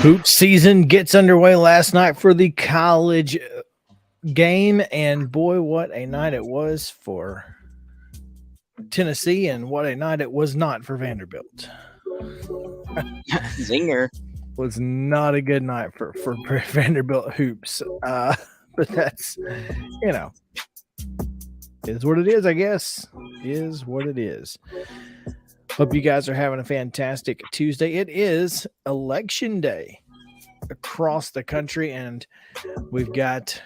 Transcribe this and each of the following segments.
Hoop season gets underway last night for the college game, and boy, what a night it was for Tennessee, and what a night it was not for Vanderbilt. Zinger. Was not a good night for Vanderbilt hoops, but that's, is what it is, I guess. Is what it is. Hope you guys are having a fantastic Tuesday. It is election day across the country, and we've got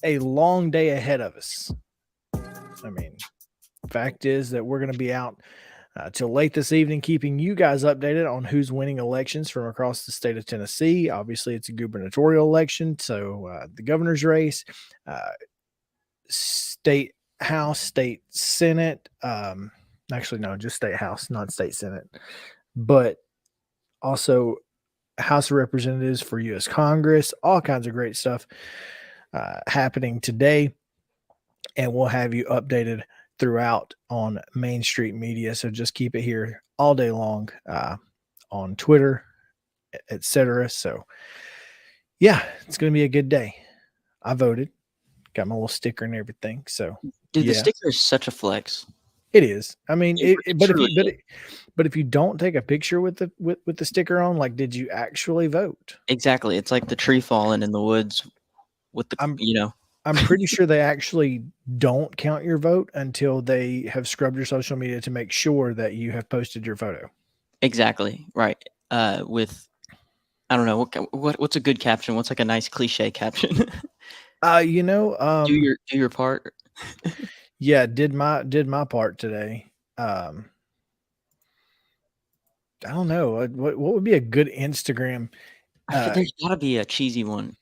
a long day ahead of us. I mean, fact is that we're going to be out till late this evening, keeping you guys updated on who's winning elections from across the state of Tennessee. Obviously, it's a gubernatorial election, so the governor's race, state house, state senate. Actually, no, just state house, not state senate, but also House of Representatives for U.S. Congress. All kinds of great stuff happening today, and we'll have you updated throughout on Main Street Media. So just keep it here all day long on Twitter, etc. So yeah, it's going to be a good day. I voted, got my little sticker and everything. So dude, the sticker is such a flex. It is. I mean, but if you don't take a picture with the sticker on, like, did you actually vote? Exactly. It's like the tree falling in the woods with the, I'm pretty sure they actually don't count your vote until they have scrubbed your social media to make sure that you have posted your photo. Exactly. Right. With, I don't know, what's a good caption? What's like a nice cliche caption? Do your part. Yeah, did my part today. I don't know. What would be a good Instagram? There's got to be a cheesy one.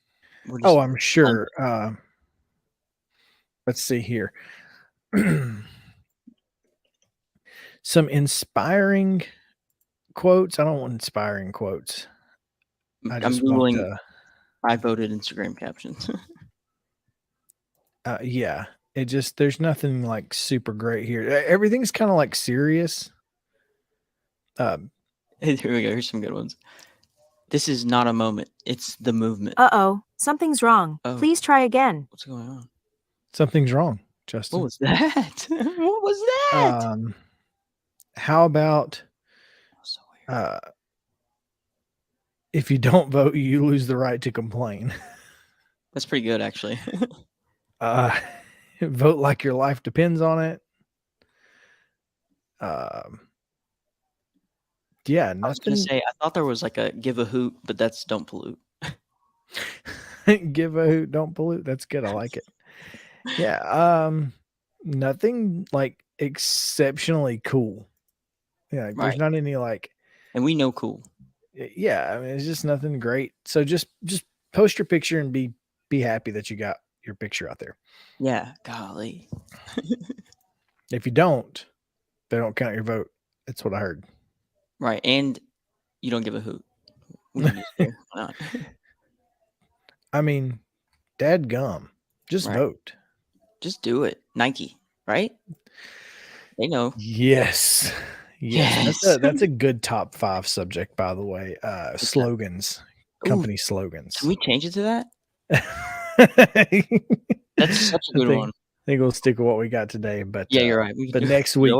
Oh, I'm sure. Let's see here. Some inspiring quotes. I don't want inspiring quotes. I'm Googling. I voted Instagram captions. Yeah. There's nothing like super great here. Everything's kind of like serious. Here we go. Here's some good ones. This is not a moment. It's the movement. Uh-oh. Something's wrong. Oh. Please try again. What's going on? Something's wrong, Justin. What was that? What was that? How about so weird. If you don't vote, you lose the right to complain. That's pretty good, actually. Vote like your life depends on it. Yeah, nothing. I was gonna say, I thought there was like a give a hoot, but that's don't pollute. Give a hoot, don't pollute. That's good. I like it. Yeah. Nothing like exceptionally cool. Yeah, right. There's not any like. And we know cool. Yeah, I mean, it's just nothing great. So just post your picture and be happy that you got your picture out there. Yeah, golly. If you don't, they don't count your vote. That's what I heard. Right, and you don't give a hoot. I mean, dadgum. Just vote. Just do it. Nike, right? They know. Yes. That's a good top 5 subject, by the way. Slogans. Company slogans. Can we change it to that? That's such a good one. I think we'll stick with what we got today. But yeah, you're right. But next week.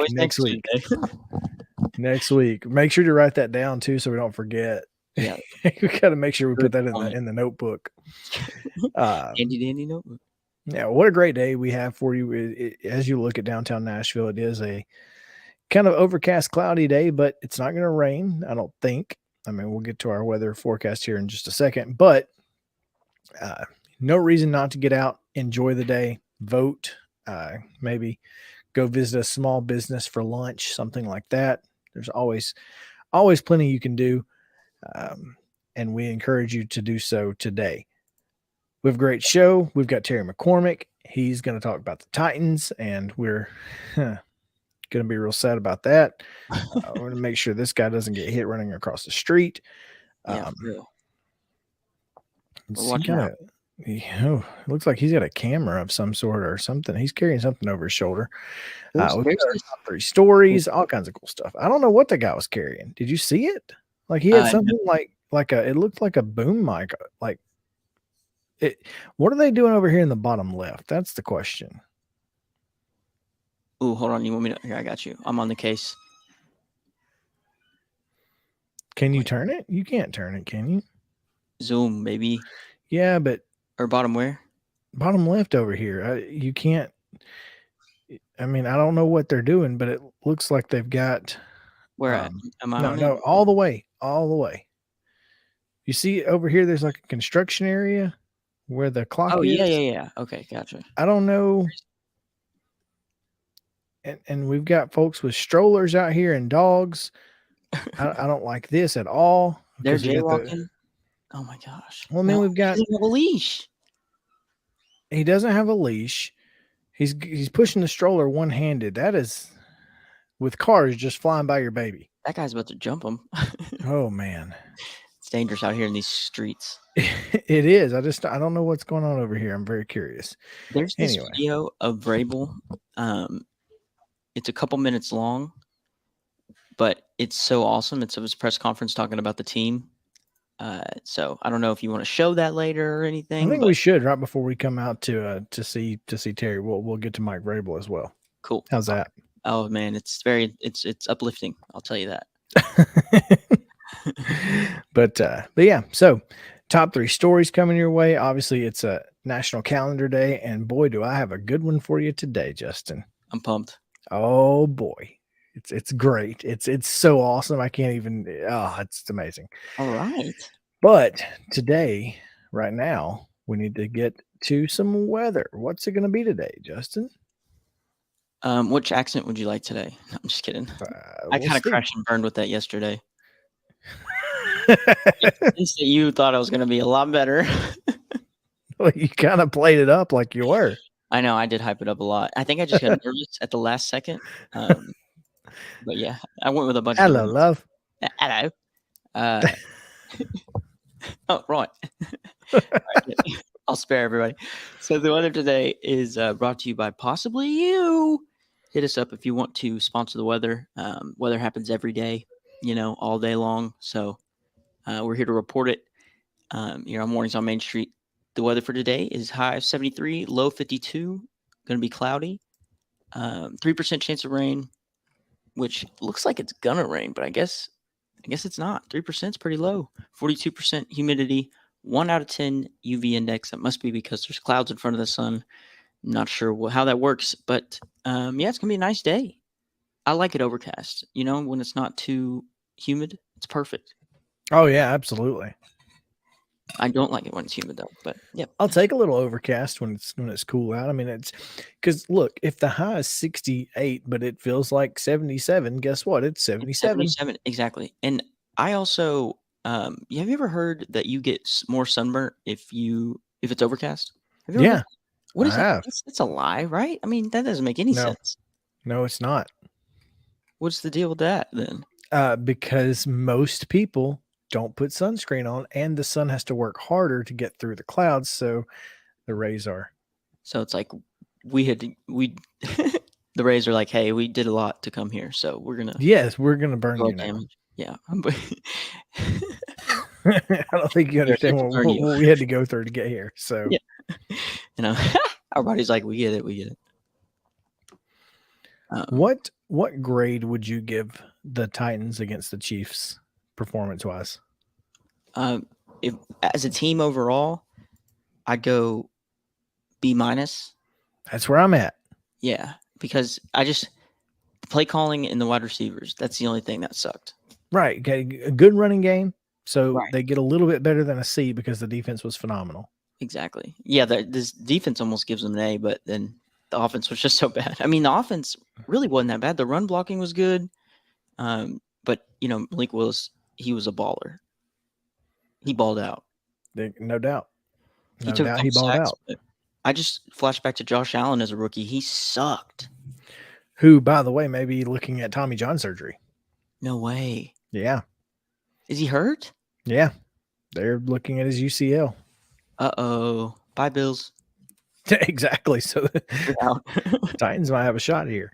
Next week. Make sure to write that down too, so we don't forget. Yeah, we got to make sure we put that in the notebook. Handy dandy notebook. Yeah, what a great day we have for you. As you look at downtown Nashville, it is a kind of overcast, cloudy day, but it's not going to rain, I don't think. I mean, we'll get to our weather forecast here in just a second, but no reason not to get out, enjoy the day, vote, maybe go visit a small business for lunch, something like that. There's always plenty you can do, and we encourage you to do so today. We have a great show. We've got Terry McCormick. He's going to talk about the Titans, and we're going to be real sad about that. We're going to make sure this guy doesn't get hit running across the street. It looks like he's got a camera of some sort or something. He's carrying something over his shoulder. We've got our top 3 stories, all kinds of cool stuff. I don't know what the guy was carrying. Did you see it? Like he had something like it looked like a boom mic. Like it. What are they doing over here in the bottom left? That's the question. Ooh, hold on. You want me to? Here, I got you. I'm on the case. Can you turn it? You can't turn it, can you? Zoom, maybe. Yeah, but or bottom where? Bottom left over here. You can't. I mean, I don't know what they're doing, but it looks like they've got. Where at? Am I on No, it? all the way. You see over here, there's like a construction area where the clock is. Yeah. Okay, gotcha. I don't know. And we've got folks with strollers out here and dogs. I don't like this at all. They're jaywalking. Oh my gosh. Well, man, we've got he doesn't have a leash. He doesn't have a leash. He's pushing the stroller one-handed. That is with cars just flying by your baby. That guy's about to jump him. Oh man. It's dangerous out here in these streets. It is. I don't know what's going on over here. I'm very curious. There's this video of Vrabel. It's a couple minutes long, but it's so awesome. It's his press conference talking about the team. So I don't know if you want to show that later or anything. I think we should right before we come out to see Terry. We'll get to Mike Vrabel as well. Cool. How's that? Oh man, it's uplifting. I'll tell you that. But yeah, so top 3 stories coming your way. Obviously, it's a National Calendar Day, and boy, do I have a good one for you today, Justin. I'm pumped. Oh boy, it's great. It's so awesome. I can't even. Oh, it's amazing. All right. But today, right now, we need to get to some weather. What's it going to be today, Justin? Which accent would you like today? No, I'm just kidding. I kind of crashed and burned with that yesterday. You thought I was going to be a lot better. Well, you kind of played it up like you were. I know. I did hype it up a lot. I think I just got nervous at the last second. But yeah, I went with a bunch Hello, of love. Hello. Oh, right. I'll spare everybody. So the weather today is brought to you by Possibly You. Hit us up if you want to sponsor the weather. Weather happens every day, all day long. So we're here to report it. Here on Mornings on Main Street. The weather for today is high of 73, low 52. Going to be cloudy. 3% chance of rain, which looks like it's gonna rain, but I guess it's not. 3% is pretty low. 42% humidity. 1 out of 10 UV index. That must be because there's clouds in front of the sun. I'm not sure how that works, but yeah, it's gonna be a nice day. I like it overcast. When it's not too humid, it's perfect. Oh yeah, absolutely. I don't like it when it's humid though, but yeah. I'll take a little overcast when it's cool out. I mean, it's because look, if the high is 68, but it feels like 77, guess what? It's 77. 77, exactly. And I also, have you ever heard that you get more sunburn if it's overcast? Have you ever heard? What is that? It's a lie, right? I mean, that doesn't make any sense. No, it's not. What's the deal with that then? Because most people don't put sunscreen on, and the sun has to work harder to get through the clouds, so the rays are. So it's like the rays are like, hey, we did a lot to come here, so we're gonna. Yes, we're gonna burn you now. Yeah. I don't think you understand what we had to go through to get here. So yeah. Our body's like, we get it. What grade would you give the Titans against the Chiefs performance-wise? If as a team overall, I'd go B-. That's where I'm at. Yeah, because the play calling and the wide receivers, that's the only thing that sucked. Right. Okay. A good running game. So they get a little bit better than a C because the defense was phenomenal. Exactly. Yeah, this defense almost gives them an A, but then the offense was just so bad. I mean, the offense really wasn't that bad. The run blocking was good. But, Malik Willis, he was a baller. He balled out. No doubt. He balled out. I just flashed back to Josh Allen as a rookie. He sucked. Who, by the way, may be looking at Tommy John surgery. No way. Yeah. Is he hurt? Yeah. They're looking at his UCL. Uh-oh. Bye, Bills. Exactly. So the Titans might have a shot here.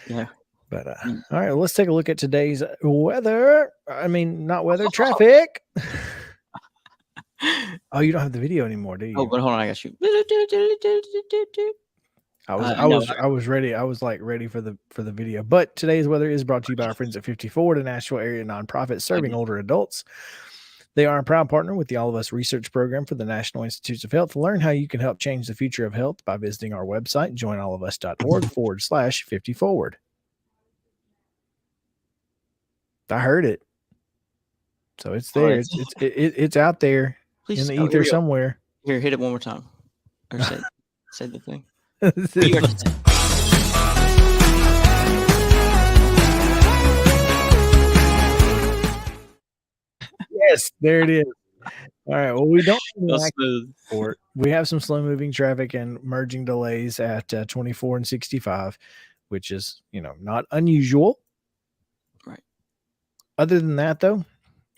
Yeah. But all right, let's take a look at today's weather. I mean, not weather, traffic. Oh, you don't have the video anymore, do you? Oh, but hold on, I got you. I was ready. I was like ready for the video. But today's weather is brought to you by our friends at 54, the Nashville area nonprofit serving older adults. They are a proud partner with the All of Us research program for the National Institutes of Health. Learn how you can help change the future of health by visiting our website, joinallofus.org/50forward. I heard it. So it's there. It's out there. Please, in the ether somewhere. Here, hit it one more time. Or say the thing. Yes, there it is. All right. Well, we don't report. We have some slow moving traffic and merging delays at 24 and 65, which is, not unusual. Right. Other than that, though,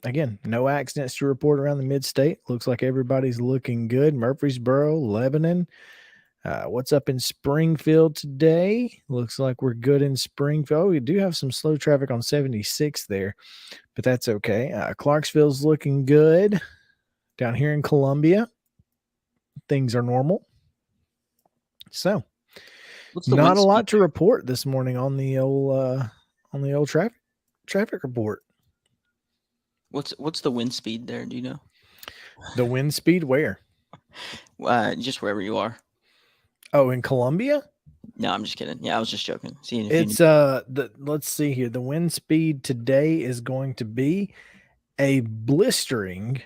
again, no accidents to report around the mid-state. Looks like everybody's looking good. Murfreesboro, Lebanon. What's up in Springfield today? Looks like we're good in Springfield. We do have some slow traffic on 76 there, but that's okay. Clarksville's looking good. Down here in Columbia, things are normal. So, not a lot to report this morning on the old traffic report. What's the wind speed there? Do you know? The wind speed where? Just wherever you are. Oh, in Columbia? No, I'm just kidding. Yeah, I was just joking. Let's see here. The wind speed today is going to be a blistering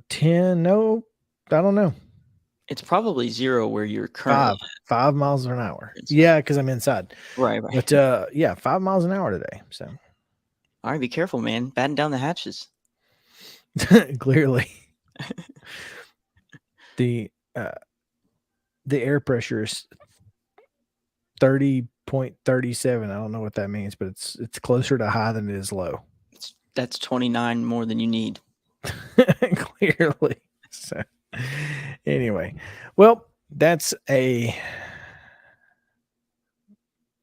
10. No, I don't know. It's probably 0 where you're currently 5 miles an hour. Yeah, because I'm inside. Right. But 5 miles an hour today. So, all right, be careful, man. Batten down the hatches. Clearly. The air pressure is 30.37. I don't know what that means, but it's closer to high than it is low. That's 29 more than you need. Clearly. So anyway, well, it's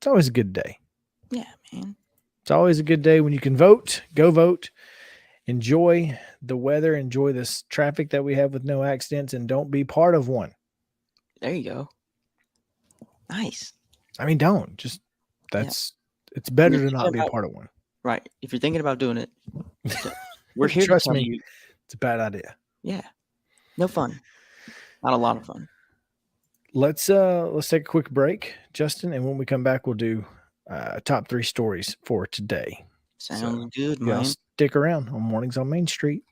always a good day. Yeah, man. It's always a good day when you can vote. Go vote. Enjoy the weather. Enjoy this traffic that we have with no accidents, and don't be part of one. There you go. Nice. I mean, don't. Just it's better to not be a part of one. Right. If you're thinking about doing it, we're here Trust to tell me, you. It's a bad idea. Yeah. No fun. Not a lot of fun. Let's take a quick break, Justin, and when we come back, we'll do top 3 stories for today. Sounds good, man. Stick around on Mornings on Main Street.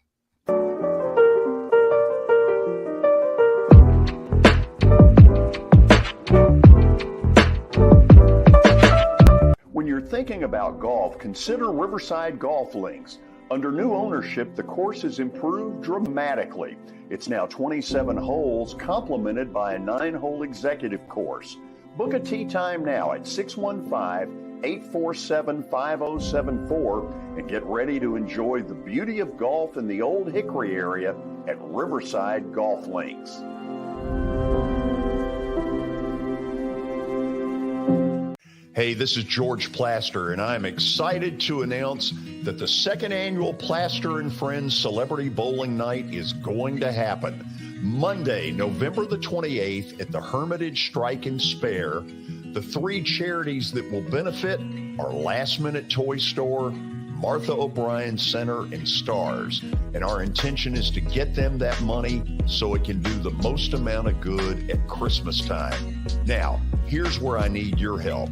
When you're thinking about golf, consider Riverside Golf Links. Under new ownership, the course has improved dramatically. It's now 27 holes, complemented by a 9-hole executive course. Book a tee time now at 615-847-5074 and get ready to enjoy the beauty of golf in the Old Hickory area at Riverside Golf Links. Hey, this is George Plaster, and I'm excited to announce that the second annual Plaster and Friends Celebrity Bowling Night is going to happen. Monday, November the 28th at the Hermitage Strike and Spare. The 3 charities that will benefit are Last Minute Toy Store, Martha O'Brien Center, and Stars. And our intention is to get them that money so it can do the most amount of good at Christmas time. Now, here's where I need your help.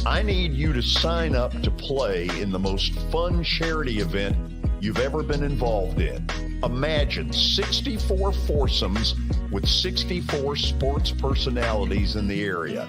I need you to sign up to play in the most fun charity event you've ever been involved in. Imagine 64 foursomes with 64 sports personalities in the area.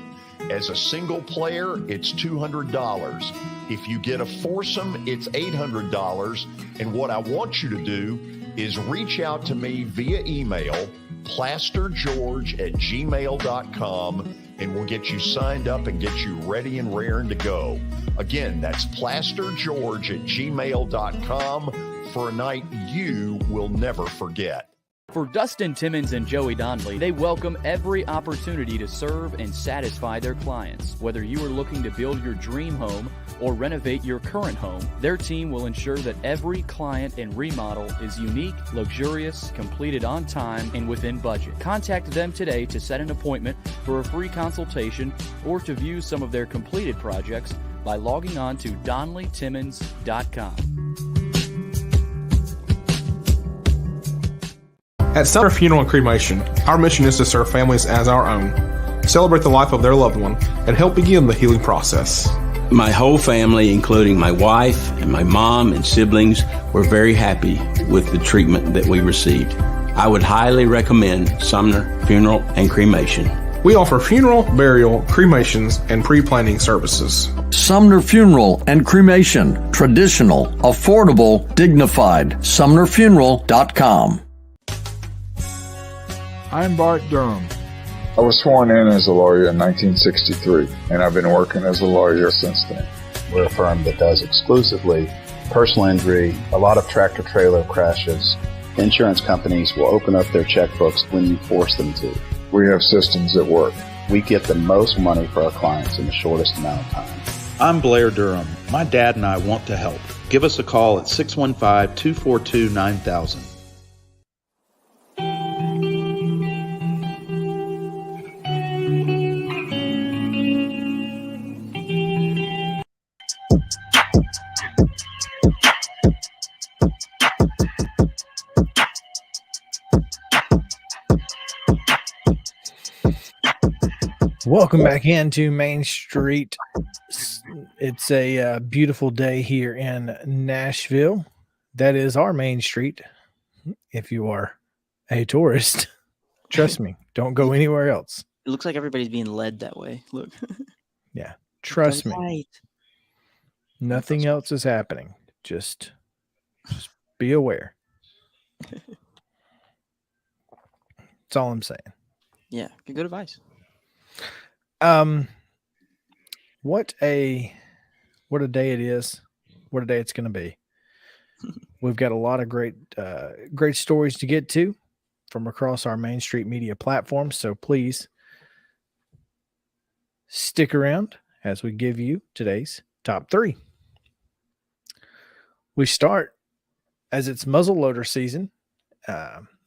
As a single player, it's $200. If you get a foursome, it's $800. And what I want you to do is reach out to me via email, plastergeorge@gmail.com, and we'll get you signed up and get you ready and raring to go. Again, that's plastergeorge@gmail.com for a night you will never forget. For Dustin Timmons and Joey Donnelly, they welcome every opportunity to serve and satisfy their clients. Whether you are looking to build your dream home or renovate your current home, their team will ensure that every client and remodel is unique, luxurious, completed on time, and within budget. Contact them today to set an appointment for a free consultation or to view some of their completed projects by logging on to DonnellyTimmons.com. At Sumner Funeral and Cremation, our mission is to serve families as our own, celebrate the life of their loved one, and help begin the healing process. My whole family, including my wife and my mom and siblings, were very happy with the treatment that we received. I would highly recommend Sumner Funeral and Cremation. We offer funeral, burial, cremations, and pre-planning services. Sumner Funeral and Cremation. Traditional, affordable, dignified. SumnerFuneral.com. I'm Bart Durham. I was sworn in as a lawyer in 1963, and I've been working as a lawyer since then. We're a firm that does exclusively personal injury, a lot of tractor-trailer crashes. Insurance companies will open up their checkbooks when you force them to. We have systems that work. We get the most money for our clients in the shortest amount of time. I'm Blair Durham. My dad and I want to help. Give us a call at 615-242-9000. Welcome back into Main Street. It's a beautiful day here in Nashville. That is our main street. If you are a tourist, trust me, don't go anywhere else. It looks like everybody's being led that way. Look. Yeah, trust me. Nothing else is happening. Just be aware. That's all I'm saying. Yeah, good advice. What a day it is. What a day it's going to be. We've got a lot of great stories to get to from across our Main Street media platforms. So please stick around as we give you today's top 3. We start as it's muzzleloader season.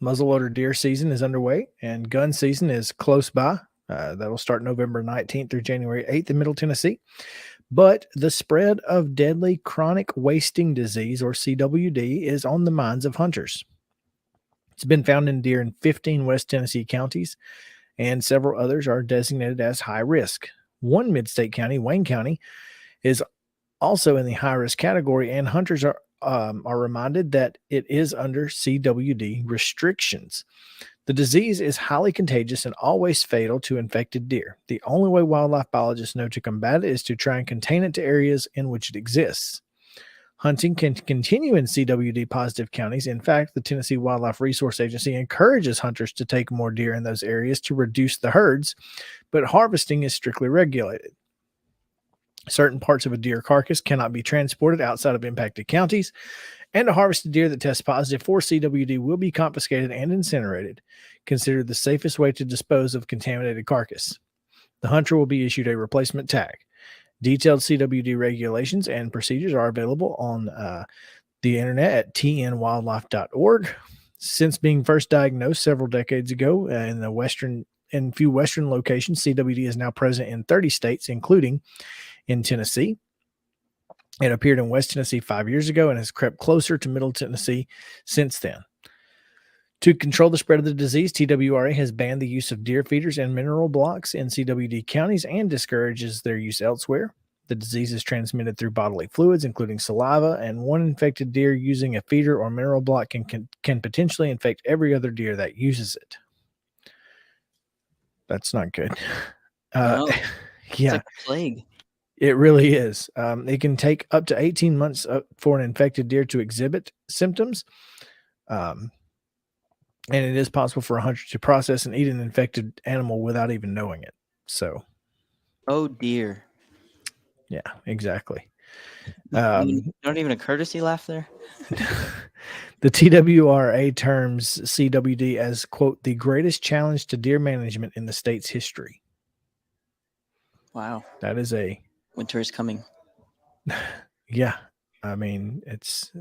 Muzzleloader deer season is underway and gun season is close by. That'll start November 19th through January 8th in Middle Tennessee. But the spread of deadly chronic wasting disease, or CWD, is on the minds of hunters. It's been found in deer in 15 West Tennessee counties, and several others are designated as high risk. One mid-state county, Wayne County, is also in the high-risk category, and hunters are reminded that it is under CWD restrictions. The disease is highly contagious and always fatal to infected deer. The only way wildlife biologists know to combat it is to try and contain it to areas in which it exists. Hunting can continue in CWD-positive counties. In fact, the Tennessee Wildlife Resource Agency encourages hunters to take more deer in those areas to reduce the herds, but harvesting is strictly regulated. Certain parts of a deer carcass cannot be transported outside of impacted counties, and a harvested deer that tests positive for CWD will be confiscated and incinerated, considered the safest way to dispose of contaminated carcass. The hunter will be issued a replacement tag. Detailed CWD regulations and procedures are available on the internet at tnwildlife.org. Since being first diagnosed several decades ago in few Western locations, CWD is now present in 30 states, including in Tennessee. It appeared in West Tennessee 5 years ago and has crept closer to Middle Tennessee since then. To control the spread of the disease, TWRA has banned the use of deer feeders and mineral blocks in CWD counties and discourages their use elsewhere. The disease is transmitted through bodily fluids, including saliva, and one infected deer using a feeder or mineral block can potentially infect every other deer that uses it. That's not good. No, yeah. It's like a plague. It really is. It can take up to 18 months for an infected deer to exhibit symptoms. And it is possible for a hunter to process and eat an infected animal without even knowing it. So. Oh, dear. Yeah, exactly. Not even a courtesy laugh there? The TWRA terms CWD as, quote, the greatest challenge to deer management in the state's history. Wow. That is a... Winter is coming. Yeah. I mean, it's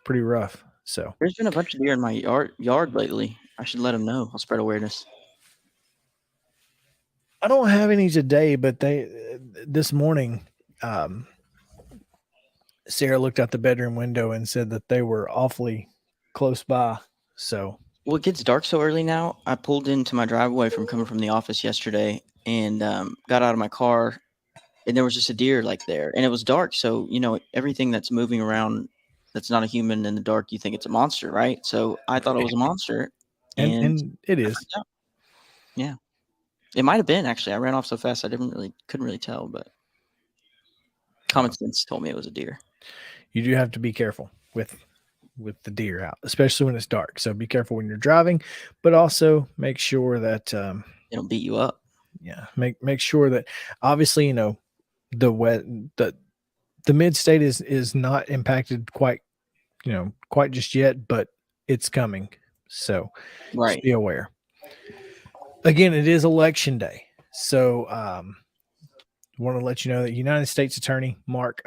pretty rough. So there's been a bunch of deer in my yard lately. I should let them know. I'll spread awareness. I don't have any today, but this morning, Sarah looked out the bedroom window and said that they were awfully close by. So, well, it gets dark so early now. I pulled into my driveway from coming from the office yesterday and got out of my car, and there was just a deer like there, and it was dark. So, everything that's moving around that's not a human in the dark, you think it's a monster, right? So I thought it was a monster. And it is. Yeah. It might have been, actually. I ran off so fast I couldn't really tell, but common sense told me it was a deer. You do have to be careful with the deer out, especially when it's dark. So be careful when you're driving, but also make sure that they don't beat you up. Yeah, make sure that obviously the mid-state is not impacted quite just yet, but it's coming. So right, just be aware. Again, it is election day, so want to let you know that United States Attorney Mark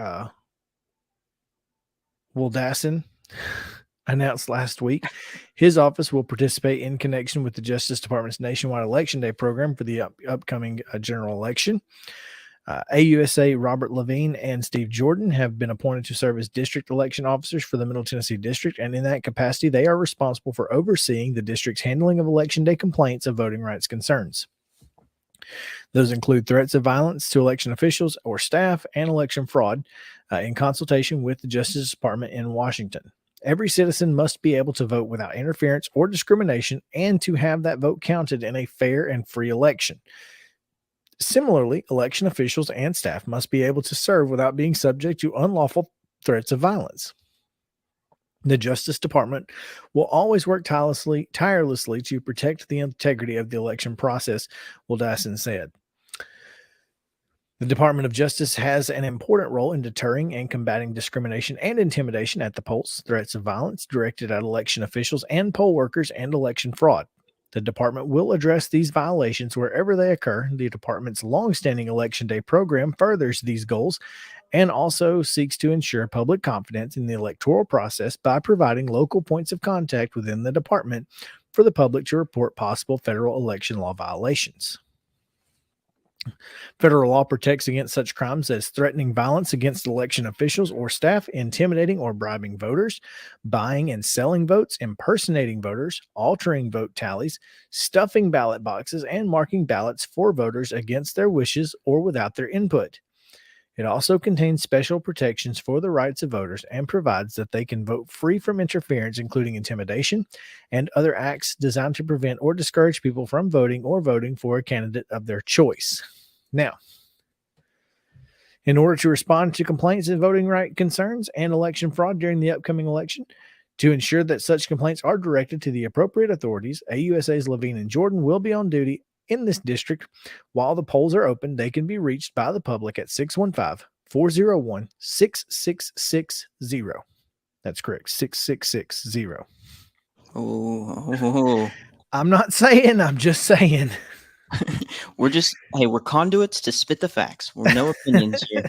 Wildassin announced last week his office will participate in connection with the Justice Department's nationwide Election Day program for the upcoming general election. AUSA Robert Levine and Steve Jordan have been appointed to serve as district election officers for the Middle Tennessee District, and in that capacity, they are responsible for overseeing the district's handling of Election Day complaints of voting rights concerns. Those include threats of violence to election officials or staff and election fraud in consultation with the Justice Department in Washington. Every citizen must be able to vote without interference or discrimination and to have that vote counted in a fair and free election. Similarly, election officials and staff must be able to serve without being subject to unlawful threats of violence. The Justice Department will always work tirelessly to protect the integrity of the election process, Wildassin said. The Department of Justice has an important role in deterring and combating discrimination and intimidation at the polls, threats of violence directed at election officials and poll workers, and election fraud. The department will address these violations wherever they occur. The department's longstanding Election Day program furthers these goals and also seeks to ensure public confidence in the electoral process by providing local points of contact within the department for the public to report possible federal election law violations. Federal law protects against such crimes as threatening violence against election officials or staff, intimidating or bribing voters, buying and selling votes, impersonating voters, altering vote tallies, stuffing ballot boxes, and marking ballots for voters against their wishes or without their input. It also contains special protections for the rights of voters and provides that they can vote free from interference, including intimidation and other acts designed to prevent or discourage people from voting or voting for a candidate of their choice. Now, in order to respond to complaints of voting right concerns and election fraud during the upcoming election, to ensure that such complaints are directed to the appropriate authorities, AUSAs Levine and Jordan will be on duty in this district. While the polls are open, they can be reached by the public at 615-401-6660. That's correct, 6660. Oh. I'm not saying, I'm just saying. We're conduits to spit the facts. We're no opinions here.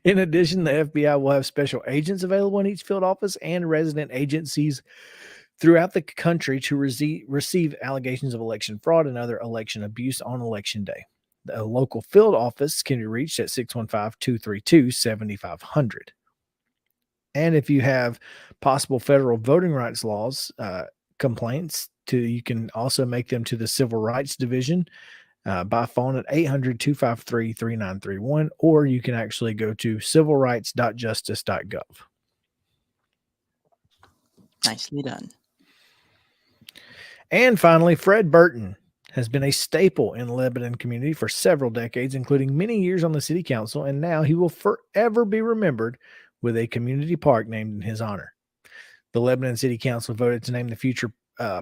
In addition, the FBI will have special agents available in each field office and resident agencies throughout the country to receive allegations of election fraud and other election abuse on election day. The local field office can be reached at 615-232-7500. And if you have possible federal voting rights laws complaints, you can also make them to the Civil Rights Division by phone at 800-253-3931, or you can actually go to civilrights.justice.gov. Nicely done. And finally, Fred Burton has been a staple in the Lebanon community for several decades, including many years on the city council, and now he will forever be remembered with a community park named in his honor. The Lebanon City Council voted to name the future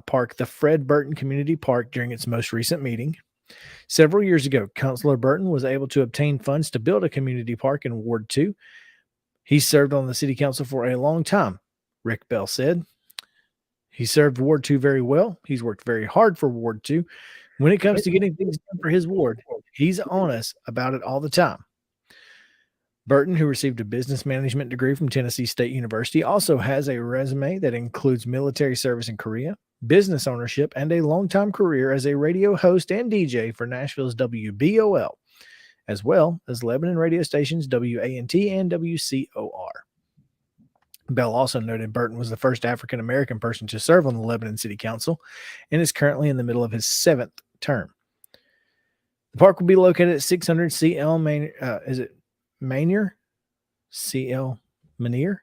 park the Fred Burton Community Park during its most recent meeting. Several years ago, Councilor Burton was able to obtain funds to build a community park in Ward 2. He served on the city council for a long time, Rick Bell said. He served Ward 2 very well. He's worked very hard for Ward 2. When it comes to getting things done for his ward, he's honest about it all the time. Burton, who received a business management degree from Tennessee State University, also has a resume that includes military service in Korea, business ownership, and a longtime career as a radio host and DJ for Nashville's WBOL, as well as Lebanon radio stations WANT and WCOR. Bell also noted Burton was the first African-American person to serve on the Lebanon City Council and is currently in the middle of his 7th term. The park will be located at 600 CL Manier? CL Manier?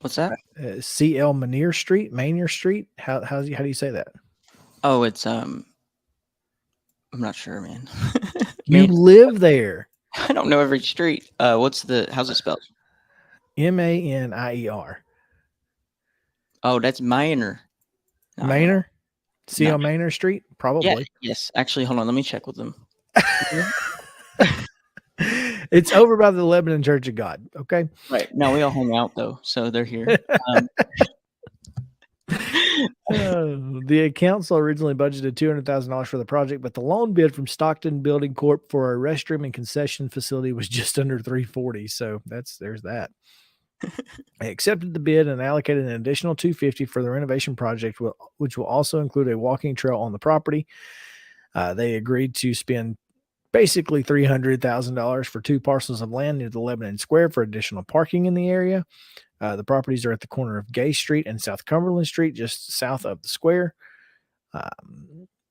What's that? CL Manier Street? How do you say that? Oh, it's I'm not sure, man. You live there. I don't know every street. How's it spelled? Manier. Oh, that's Minor. Manor? CL Manor Street? Probably. Yeah, yes. Actually, hold on. Let me check with them. It's over by the Lebanon Church of God. Okay. Right. No, we all hang out though, so they're here. The council originally budgeted $200,000 for the project, but the loan bid from Stockton Building Corp for a restroom and concession facility was just under $340,000. So there's that. They accepted the bid and allocated an additional $250,000 for the renovation project, which will also include a walking trail on the property. They agreed to spend basically $300,000 for 2 parcels of land near the Lebanon Square for additional parking in the area. The properties are at the corner of Gay Street and South Cumberland Street, just south of the square.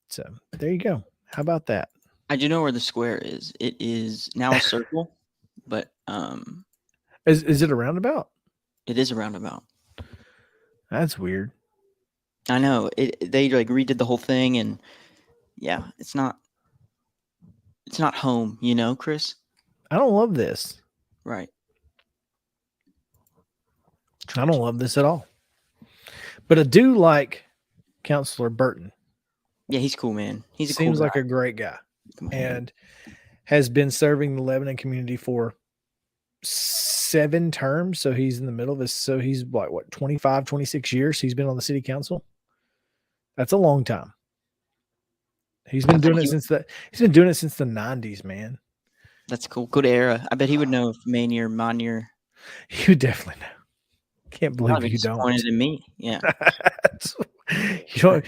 So there you go. How about that? I do know where the square is. It is now a circle, but is it a roundabout? It is a roundabout. That's weird. I know. They like redid the whole thing, and yeah, it's not home, Chris. I don't love this. Right. I don't love this at all. But I do like Counselor Burton. Yeah, he's cool, man. He's Seems like a great guy. And has been serving the Lebanon community for 7 terms. So he's in the middle of this. So he's what 25, 26 years he's been on the city council. That's a long time. He's been doing it since the 90s, man. That's cool. Good era. I bet he would know if Manier. He would definitely know. Can't believe you don't. Disappointed in me. Yeah. you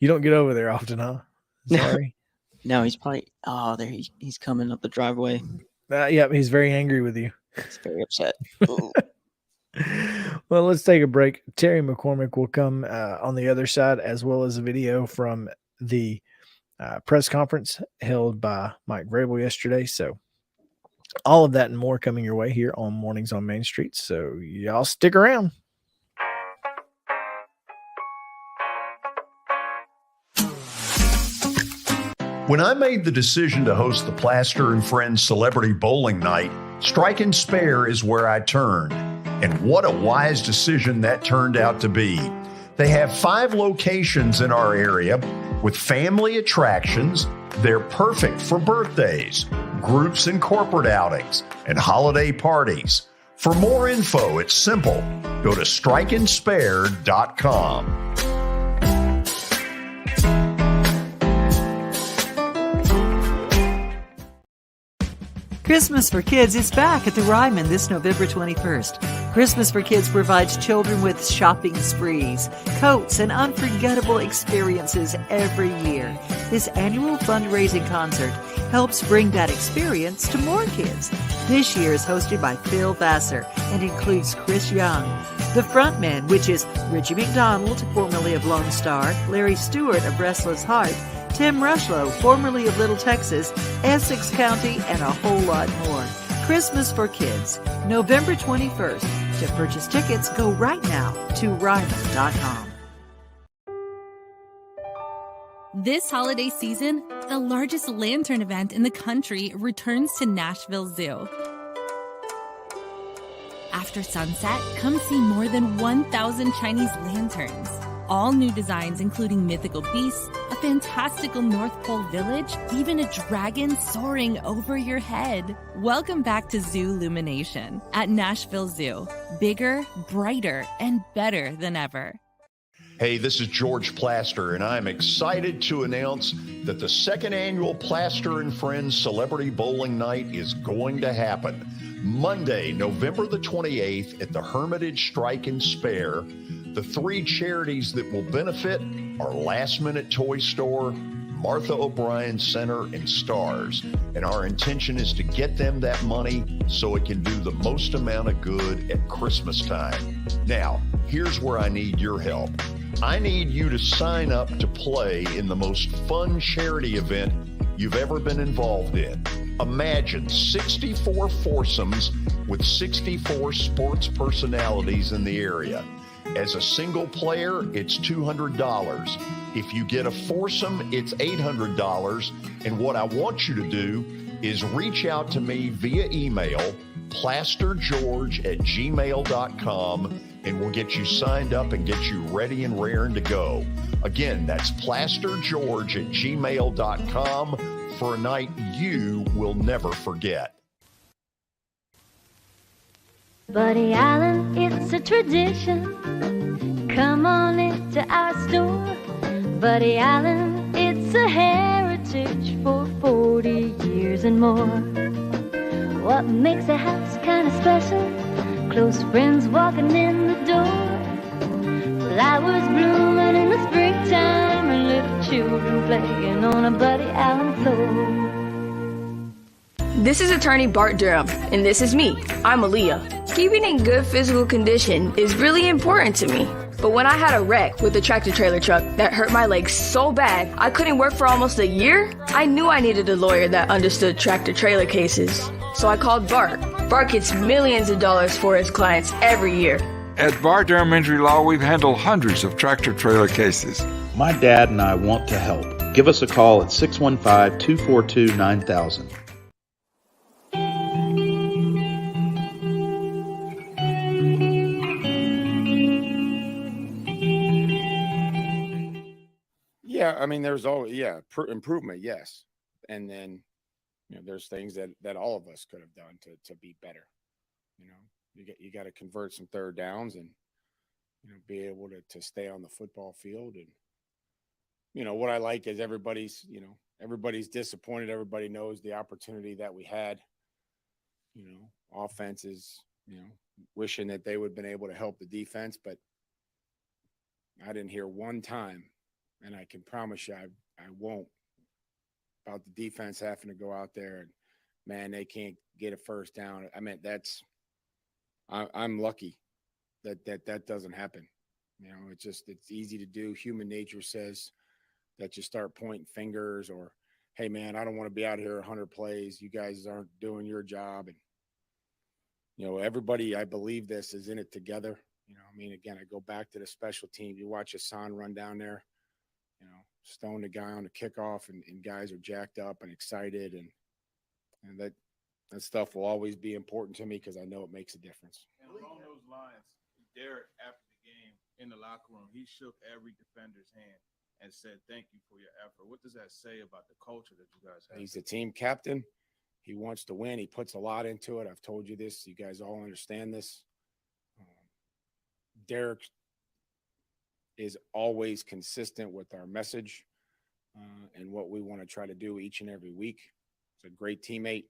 don't get over there often, huh? Sorry. No, he's probably there he's coming up the driveway. Yeah, he's very angry with you. He's very upset. Well, let's take a break. Terry McCormick will come on the other side, as well as a video from the press conference held by Mike Vrabel yesterday. So all of that and more coming your way here on Mornings on Main Street. So y'all stick around. When I made the decision to host the Plaster and Friends Celebrity Bowling Night, Strike and Spare is where I turned. And what a wise decision that turned out to be. They have 5 locations in our area with family attractions. They're perfect for birthdays, groups and corporate outings, and holiday parties. For more info, it's simple. Go to strikeandspare.com. Christmas for Kids is back at the Ryman this November 21st. Christmas for Kids provides children with shopping sprees, coats, and unforgettable experiences every year. This annual fundraising concert helps bring that experience to more kids. This year is hosted by Phil Vassar and includes Chris Young. The frontmen, which is Richie McDonald, formerly of Lone Star, Larry Stewart of Restless Heart, Tim Rushlow, formerly of Little Texas, Essex County, and a whole lot more. Christmas for Kids, November 21st. To purchase tickets, go right now to Ryman.com. This holiday season, the largest lantern event in the country returns to Nashville Zoo. After sunset, come see more than 1,000 Chinese lanterns, All new designs, including mythical beasts, a fantastical North Pole village, even a dragon soaring over your head. Welcome back to Zoo Illumination at Nashville Zoo. Bigger, brighter, and better than ever. Hey, this is George Plaster, and I'm excited to announce that the second annual Plaster and Friends Celebrity Bowling Night is going to happen Monday, November the 28th at the Hermitage Strike and Spare. The three charities that will benefit are Last Minute Toy Store, Martha O'Brien Center, and Stars. And our intention is to get them that money so it can do the most amount of good at Christmas time. Now, here's where I need your help. I need you to sign up to play in the most fun charity event you've ever been involved in. Imagine 64 foursomes with 64 sports personalities in the area. As a single player, it's $200. If you get a foursome, it's $800. And what I want you to do is reach out to me via email, plastergeorge@gmail.com, and we'll get you signed up and get you ready and raring to go. Again, that's plastergeorge@gmail.com for a night you will never forget. Buddy Allen, it's a tradition. Come on into our store. Buddy Allen, it's a heritage for 40 years and more. What makes a house kind of special? Close friends walking in the door. Flowers blooming in the springtime and little children playing on a Buddy Allen floor. This is attorney Bart Durham, and this is me. I'm Aaliyah. Keeping in good physical condition is really important to me. But when I had a wreck with a tractor-trailer truck that hurt my legs so bad I couldn't work for almost a year, I knew I needed a lawyer that understood tractor-trailer cases. So I called Bart. Bart gets millions of dollars for his clients every year. At Bart Durham Injury Law, we've handled hundreds of tractor-trailer cases. My dad and I want to help. Give us a call at 615-242-9000. Yeah, I mean, there's always improvement, yes, and then there's things that all of us could have done to be better. You got to convert some third downs and be able to stay on the football field. And what I like is everybody's disappointed. Everybody knows the opportunity that we had. Offenses wishing that they would have been able to help the defense, but I didn't hear one time. And I can promise you I won't, about the defense having to go out there and, man, they can't get a first down. I mean, I'm lucky that doesn't happen. It's easy to do. Human nature says that you start pointing fingers or, hey, man, I don't want to be out here 100 plays. You guys aren't doing your job. And, everybody, I believe this, is in it together. Again, I go back to the special team. You watch Hassan run down there. Stone the guy on the kickoff, and guys are jacked up and excited, and that stuff will always be important to me because I know it makes a difference. And along those lines, Derek, after the game in the locker room, he shook every defender's hand and said, "Thank you for your effort." What does that say about the culture that you guys have? He's the team captain. He wants to win. He puts a lot into it. I've told you this. You guys all understand this. Derek is always consistent with our message and what we want to try to do each and every week. He's a great teammate,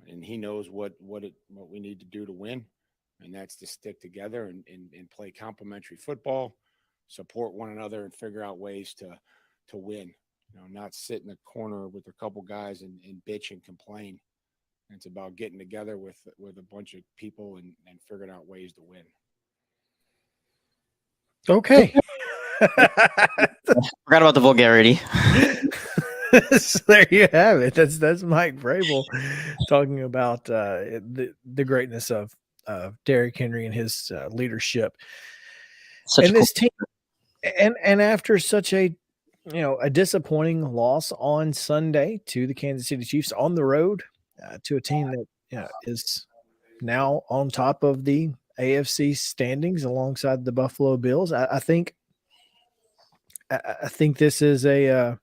and he knows what we need to do to win, and that's to stick together and play complementary football, support one another, and figure out ways to win. Not sit in the corner with a couple guys and bitch and complain. It's about getting together with a bunch of people and figuring out ways to win. Okay. Forgot about the vulgarity. So there you have it. That's Mike Vrabel talking about the greatness of Derrick Henry and his leadership. And this team, and after such a disappointing loss on Sunday to the Kansas City Chiefs on the road, to a team that is now on top of the AFC standings alongside the Buffalo Bills. I think this is a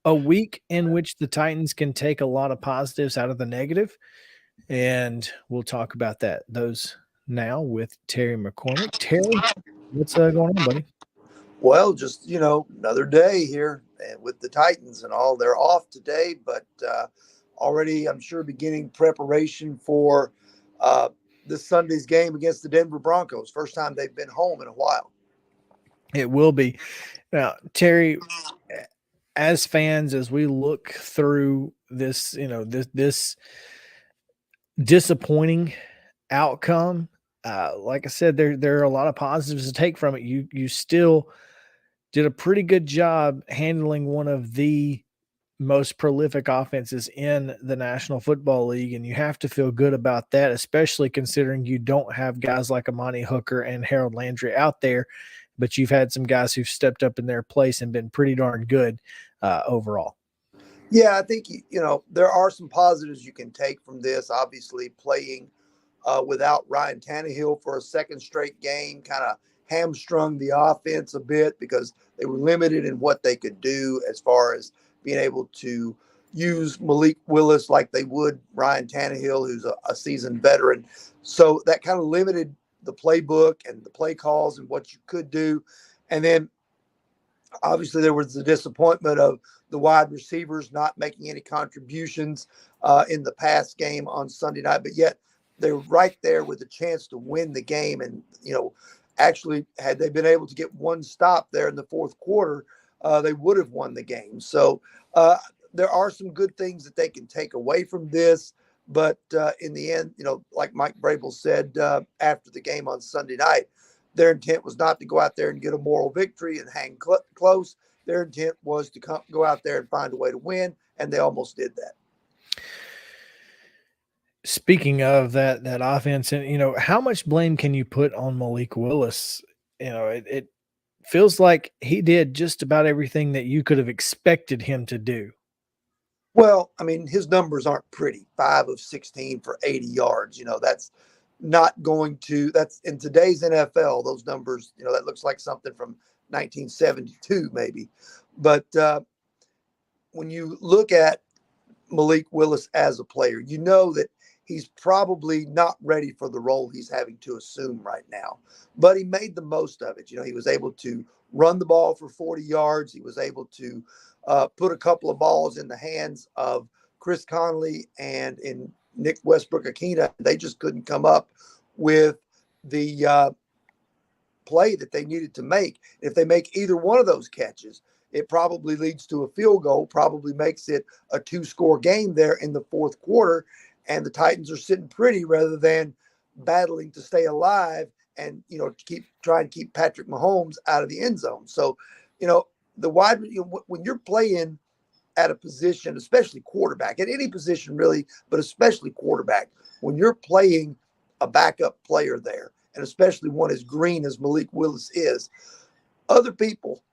week in which the Titans can take a lot of positives out of the negative, and we'll talk about those now with Terry McCormick. Terry, what's going on, buddy? Well, just, another day here with the Titans and all. They're off today, but already, I'm sure, beginning preparation for this Sunday's game against the Denver Broncos. First time they've been home in a while. It will be. Now, Terry, as fans, as we look through this, this disappointing outcome, like I said, there are a lot of positives to take from it. You still did a pretty good job handling one of the most prolific offenses in the National Football League, and you have to feel good about that, especially considering you don't have guys like Amani Hooker and Harold Landry out there, but you've had some guys who've stepped up in their place and been pretty darn good overall. Yeah, I think, there are some positives you can take from this. Obviously, playing without Ryan Tannehill for a second straight game kind of hamstrung the offense a bit because they were limited in what they could do as far as being able to use Malik Willis like they would Ryan Tannehill, who's a seasoned veteran. So that kind of limited the playbook and the play calls and what you could do. And then obviously there was the disappointment of the wide receivers not making any contributions in the pass game on Sunday night, but yet they're right there with a chance to win the game. And, actually, had they been able to get one stop there in the fourth quarter, they would have won the game. So there are some good things that they can take away from this. But in the end, like Mike Vrabel said after the game on Sunday night, their intent was not to go out there and get a moral victory and hang close. Their intent was to go out there and find a way to win, and they almost did that. Speaking of that offense, and how much blame can you put on Malik Willis? It feels like he did just about everything that you could have expected him to do. Well, I mean, his numbers aren't pretty. 5 of 16 for 80 yards. That's not going to – that's in today's NFL, those numbers, that looks like something from 1972 maybe. But when you look at Malik Willis as a player, you know that he's probably not ready for the role he's having to assume right now. But he made the most of it. He was able to run the ball for 40 yards. He was able to put a couple of balls in the hands of Chris Conley and in Nick Westbrook-Akina. They just couldn't come up with the play that they needed to make. If they make either one of those catches, it probably leads to a field goal, probably makes it a 2-score game there in the fourth quarter. And the Titans are sitting pretty rather than battling to stay alive and, trying to keep Patrick Mahomes out of the end zone. So, when you're playing at a position, especially quarterback, at any position really, but especially quarterback, when you're playing a backup player there, and especially one as green as Malik Willis is, other people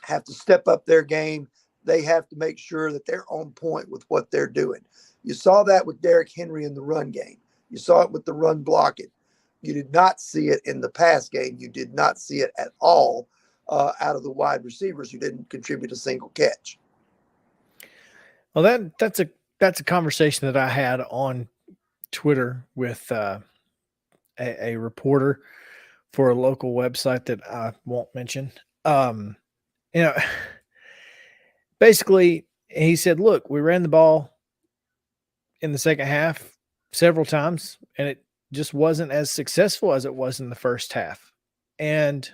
have to step up their game. They have to make sure that they're on point with what they're doing. You saw that with Derrick Henry in the run game. You saw it with the run blocking. You did not see it in the pass game. You did not see it at all out of the wide receivers who didn't contribute a single catch. Well, that's a conversation that I had on Twitter with a reporter for a local website that I won't mention. Basically, he said, look, we ran the ball in the second half several times, and it just wasn't as successful as it was in the first half. And,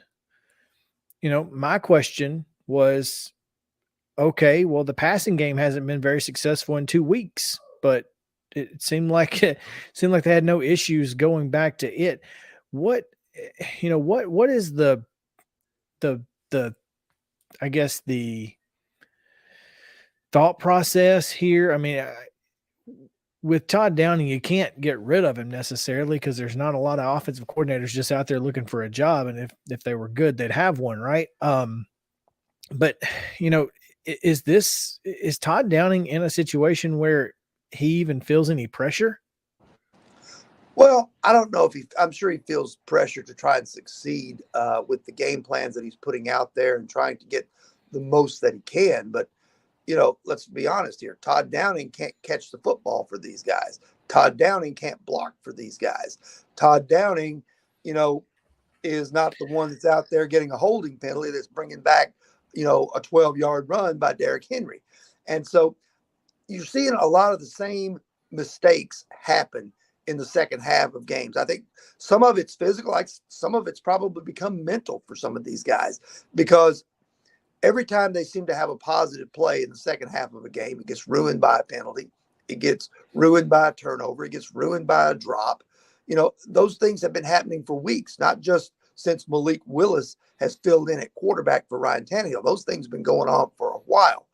my question was, okay, well, the passing game hasn't been very successful in 2 weeks, but it seemed like they had no issues going back to it. What is the I guess the thought process here? I mean, with Todd Downing, you can't get rid of him necessarily because there's not a lot of offensive coordinators just out there looking for a job. And if they were good, they'd have one, right? But is Todd Downing in a situation where he even feels any pressure? Well, I don't know if I'm sure he feels pressure to try and succeed with the game plans that he's putting out there and trying to get the most that he can. But, let's be honest here. Todd Downing can't catch the football for these guys. Todd Downing can't block for these guys. Todd Downing, is not the one that's out there getting a holding penalty that's bringing back, a 12-yard run by Derrick Henry. And so you're seeing a lot of the same mistakes happen in the second half of games. I think some of it's physical, like some of it's probably become mental for some of these guys, because every time they seem to have a positive play in the second half of a game, it gets ruined by a penalty. It gets ruined by a turnover. It gets ruined by a drop. Those things have been happening for weeks, not just since Malik Willis has filled in at quarterback for Ryan Tannehill. Those things have been going on for a while.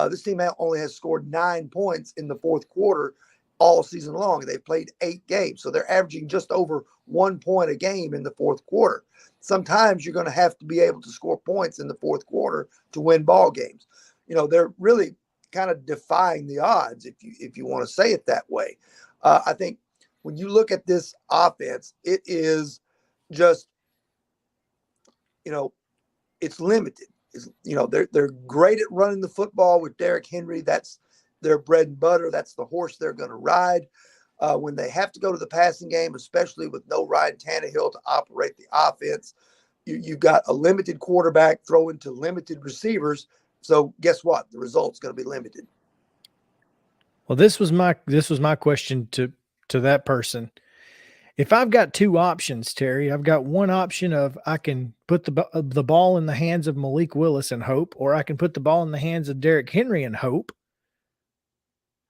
This team only has scored 9 points in the fourth quarter all season long. They've played 8 games, so they're averaging just over 1 point a game in the fourth quarter. Sometimes you're going to have to be able to score points in the fourth quarter to win ball games. They're really kind of defying the odds, if you want to say it that way. I think when you look at this offense, it is just, it's limited. They're great at running the football with Derrick Henry. That's their bread and butter. That's the horse they're going to ride. When they have to go to the passing game, especially with no Ryan Tannehill to operate the offense, you've got a limited quarterback throwing to limited receivers. So guess what? The result's going to be limited. Well, this was my question to that person. If I've got 2 options, Terry, I've got one option of I can put the ball in the hands of Malik Willis and hope, or I can put the ball in the hands of Derrick Henry and hope.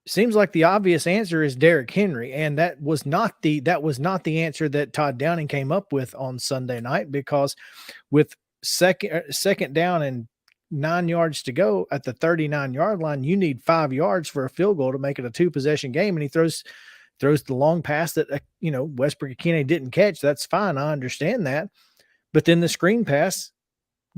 Seems like the obvious answer is Derrick Henry, and that was not the answer that Todd Downing came up with on Sunday night, because with second down and 9 yards to go at the 39-yard line, you need 5 yards for a field goal to make it a 2-possession game, and he throws the long pass that Westbrook-Ikine didn't catch. That's fine, I understand that, but then the screen pass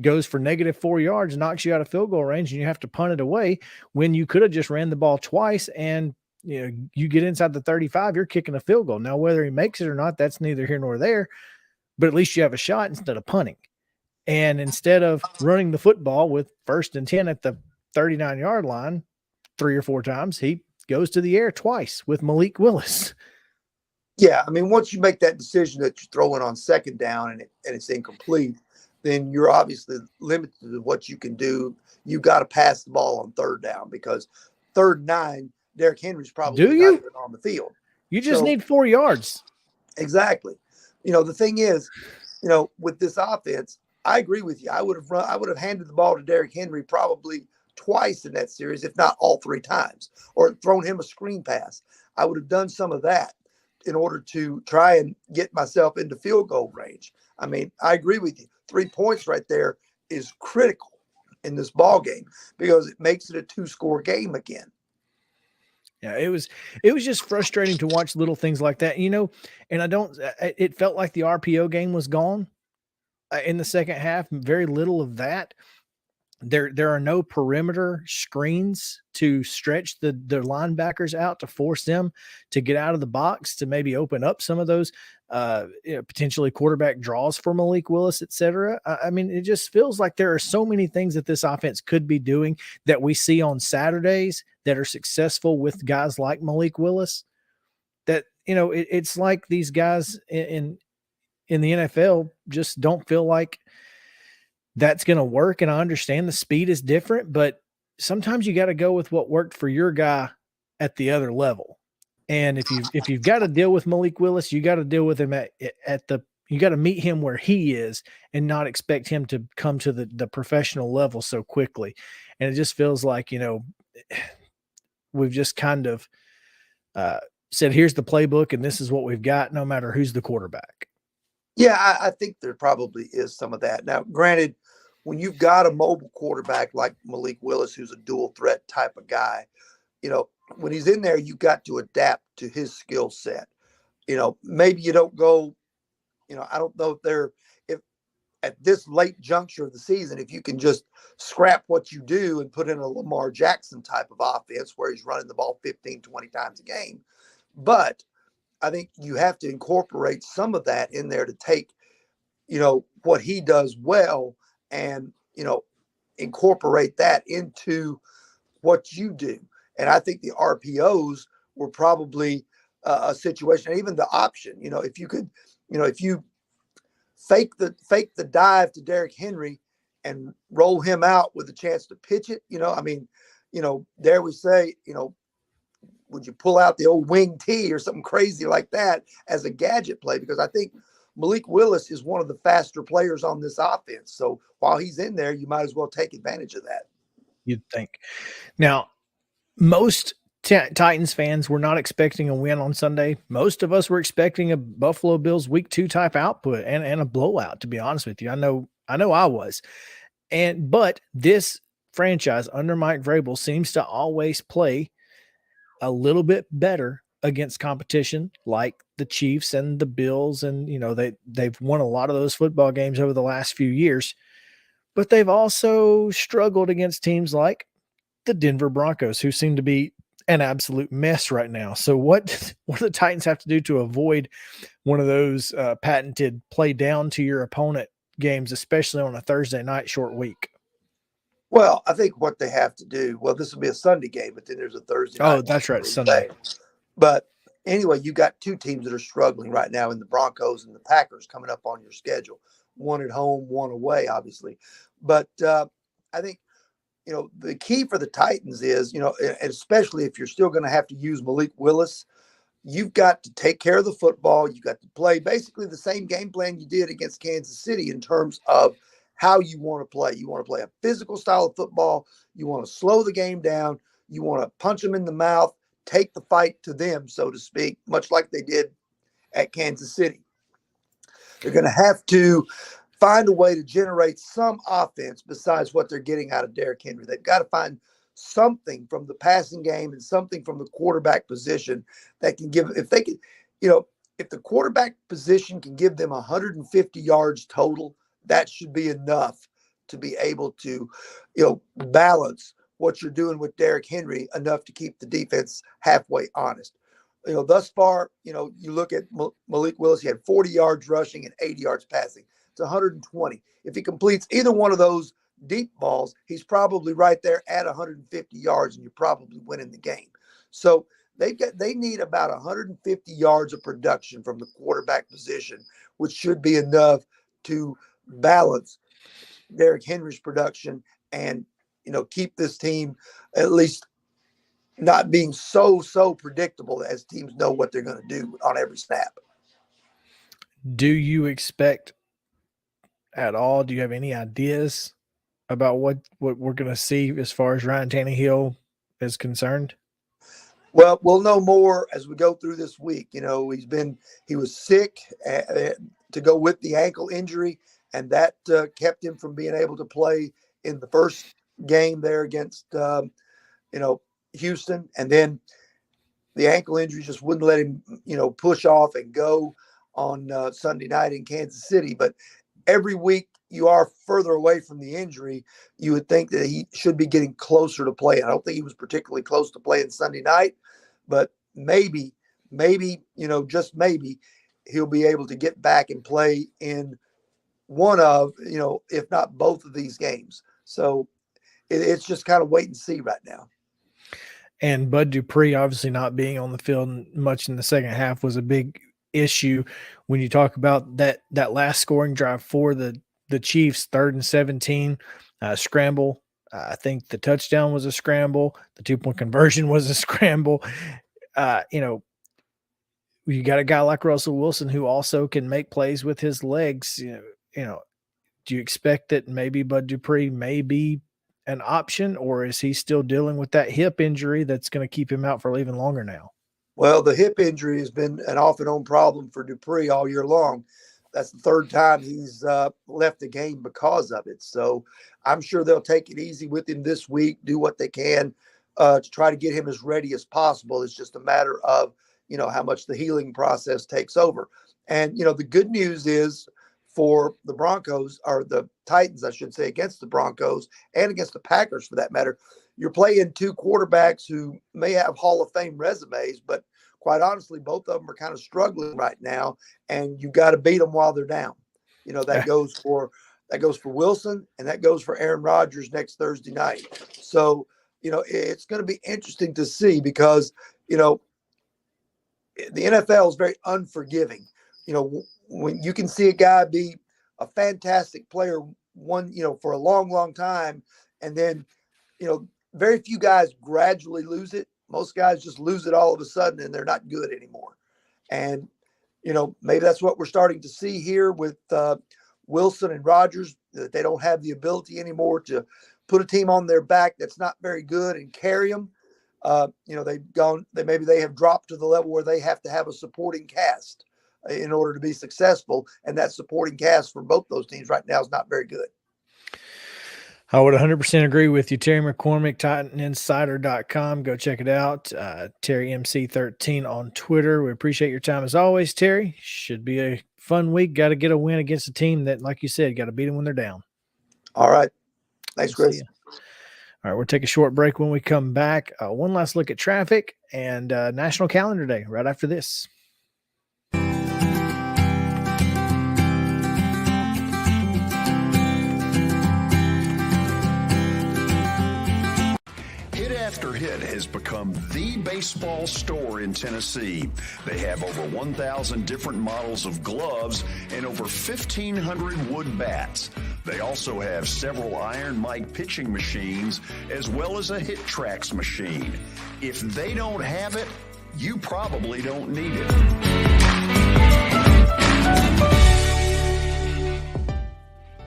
goes for -4 yards, knocks you out of field goal range, and you have to punt it away when you could have just ran the ball twice, and you get inside the 35, you're kicking a field goal. Now, whether he makes it or not, that's neither here nor there, but at least you have a shot instead of punting. And instead of running the football with 1st and 10 at the 39-yard line 3 or 4 times, he goes to the air twice with Malik Willis. Yeah, I mean, once you make that decision that you're throwing on second down and it's incomplete, then you're obviously limited to what you can do. You got to pass the ball on 3rd down, because 3rd and 9, Derrick Henry's probably not even on the field. You just need 4 yards. Exactly. The thing is, with this offense, I agree with you. I would have handed the ball to Derrick Henry probably twice in that series, if not all 3 times, or thrown him a screen pass. I would have done some of that in order to try and get myself into field goal range. I mean, I agree with you. 3 points right there is critical in this ball game, because it makes it a 2-score game again. Yeah, it was just frustrating to watch little things like that, and it felt like the RPO game was gone in the second half. Very little of that. There are no perimeter screens to stretch the linebackers out, to force them to get out of the box, to maybe open up some of those potentially quarterback draws for Malik Willis, et cetera. I mean, it just feels like there are so many things that this offense could be doing that we see on Saturdays that are successful with guys like Malik Willis, that, it's like these guys in the NFL just don't feel like that's going to work. And I understand the speed is different, but sometimes you got to go with what worked for your guy at the other level. And if you've got to deal with Malik Willis, you got to deal with him you got to meet him where he is and not expect him to come to the professional level so quickly. And it just feels like, we've just kind of said, here's the playbook and this is what we've got, no matter who's the quarterback. Yeah, I think there probably is some of that. Now, granted, when you've got a mobile quarterback like Malik Willis, who's a dual threat type of guy, when he's in there, you got to adapt to his skill set. Maybe you don't go, I don't know if at this late juncture of the season, if you can just scrap what you do and put in a Lamar Jackson type of offense where he's running the ball 15, 20 times a game. But I think you have to incorporate some of that in there to take, what he does well and, incorporate that into what you do. And I think the RPOs were probably a situation, even the option, if you could, if you fake the dive to Derrick Henry and roll him out with a chance to pitch it, dare we say, would you pull out the old wing T or something crazy like that as a gadget play? Because I think Malik Willis is one of the faster players on this offense. So while he's in there, you might as well take advantage of that. You'd think. Now, most Titans fans were not expecting a win on Sunday. Most of us were expecting a Buffalo Bills Week 2 type output and a blowout, to be honest with you. I know I was. But this franchise under Mike Vrabel seems to always play a little bit better against competition like the Chiefs and the Bills. And, they've won a lot of those football games over the last few years, but they've also struggled against teams like the Denver Broncos, who seem to be an absolute mess right now. So what do the Titans have to do to avoid one of those patented play down to your opponent games, especially on a Thursday night short week? Well, I think what they have to do, this will be a Sunday game, but then there's a Thursday night. Oh, that's right, Sunday. But anyway, you got two teams that are struggling right now in the Broncos and the Packers coming up on your schedule. One at home, one away, obviously. But I think, the key for the Titans is, and especially if you're still going to have to use Malik Willis, you've got to take care of the football. You've got to play basically the same game plan you did against Kansas City in terms of how you want to play. You want to play a physical style of football. You want to slow the game down. You want to punch them in the mouth, take the fight to them, so to speak, much like they did at Kansas City. They're going to have to find a way to generate some offense besides what they're getting out of Derrick Henry. They've got to find something from the passing game and something from the quarterback position that can give, if they can, if the quarterback position can give them 150 yards total, that should be enough to be able to, balance what you're doing with Derrick Henry enough to keep the defense halfway honest. Thus far, you look at Malik Willis, he had 40 yards rushing and 80 yards passing. It's 120. If he completes either one of those deep balls, he's probably right there at 150 yards, and you're probably winning the game. So they need about 150 yards of production from the quarterback position, which should be enough to balance Derrick Henry's production and, keep this team at least not being so predictable as teams know what they're going to do on every snap. Do you expect at all? Do you have any ideas about what we're going to see as far as Ryan Tannehill is concerned? Well, we'll know more as we go through this week. He was sick to go with the ankle injury, and that kept him from being able to play in the first game there against, Houston. And then the ankle injury just wouldn't let him, push off and go on Sunday night in Kansas City. But every week you are further away from the injury, you would think that he should be getting closer to playing. I don't think he was particularly close to playing Sunday night, but maybe, just maybe he'll be able to get back and play in one of, if not both of these games. So it's just kind of wait and see right now. And Bud Dupree obviously not being on the field much in the second half was a big issue when you talk about that last scoring drive for the Chiefs, 3rd and 17, scramble. I think the touchdown was a scramble. The 2-point conversion was a scramble. You got a guy like Russell Wilson who also can make plays with his legs. Do you expect that maybe Bud Dupree may be an option, or is he still dealing with that hip injury that's going to keep him out for even longer now? Well, the hip injury has been an off and on problem for Dupree all year long. That's the third time he's left the game because of it. So I'm sure they'll take it easy with him this week, do what they can to try to get him as ready as possible. It's just a matter of, how much the healing process takes over. And, the good news is for the Broncos, or the Titans, I should say, against the Broncos and against the Packers for that matter, you're playing two quarterbacks who may have Hall of Fame resumes, but quite honestly, both of them are kind of struggling right now, and you've got to beat them while they're down. You know, that goes for Wilson, and that goes for Aaron Rodgers next Thursday night. So, you know, it's going to be interesting to see because, you know, the NFL is very unforgiving. You know, when you can see a guy be a fantastic player for a long, long time, and then, you know, very few guys gradually lose it. Most guys just lose it all of a sudden and they're not good anymore. And, you know, maybe that's what we're starting to see here with Wilson and Rodgers, that they don't have the ability anymore to put a team on their back that's not very good and carry them. You know, they have dropped to the level where they have to have a supporting cast in order to be successful. And that supporting cast for both those teams right now is not very good. I would 100% agree with you. Terry McCormick, TitanInsider.com. Go check it out. Terry MC13 on Twitter. We appreciate your time as always, Terry. Should be a fun week. Got to get a win against a team that, like you said, got to beat them when they're down. All right. Thanks, Chris. All right, we'll take a short break. When we come back, one last look at traffic and National Calendar Day right after this. After Hit has become the baseball store in Tennessee. They have over 1,000 different models of gloves and over 1,500 wood bats. They also have several Iron Mike pitching machines as well as a Hit Tracks machine. If they don't have it, you probably don't need it.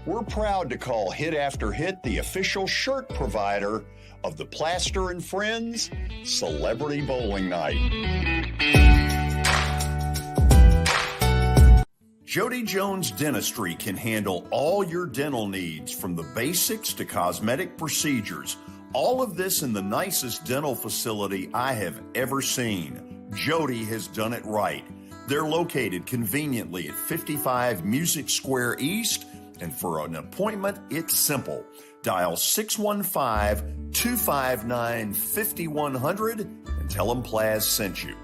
We're proud to call Hit After Hit the official shirt provider of the Plaster and Friends Celebrity Bowling Night. Jody Jones Dentistry can handle all your dental needs, from the basics to cosmetic procedures. All of this in the nicest dental facility I have ever seen. Jody has done it right. They're located conveniently at 55 Music Square East, and for an appointment, it's simple. Dial 615-259-5100 and tell them Plaz sent you.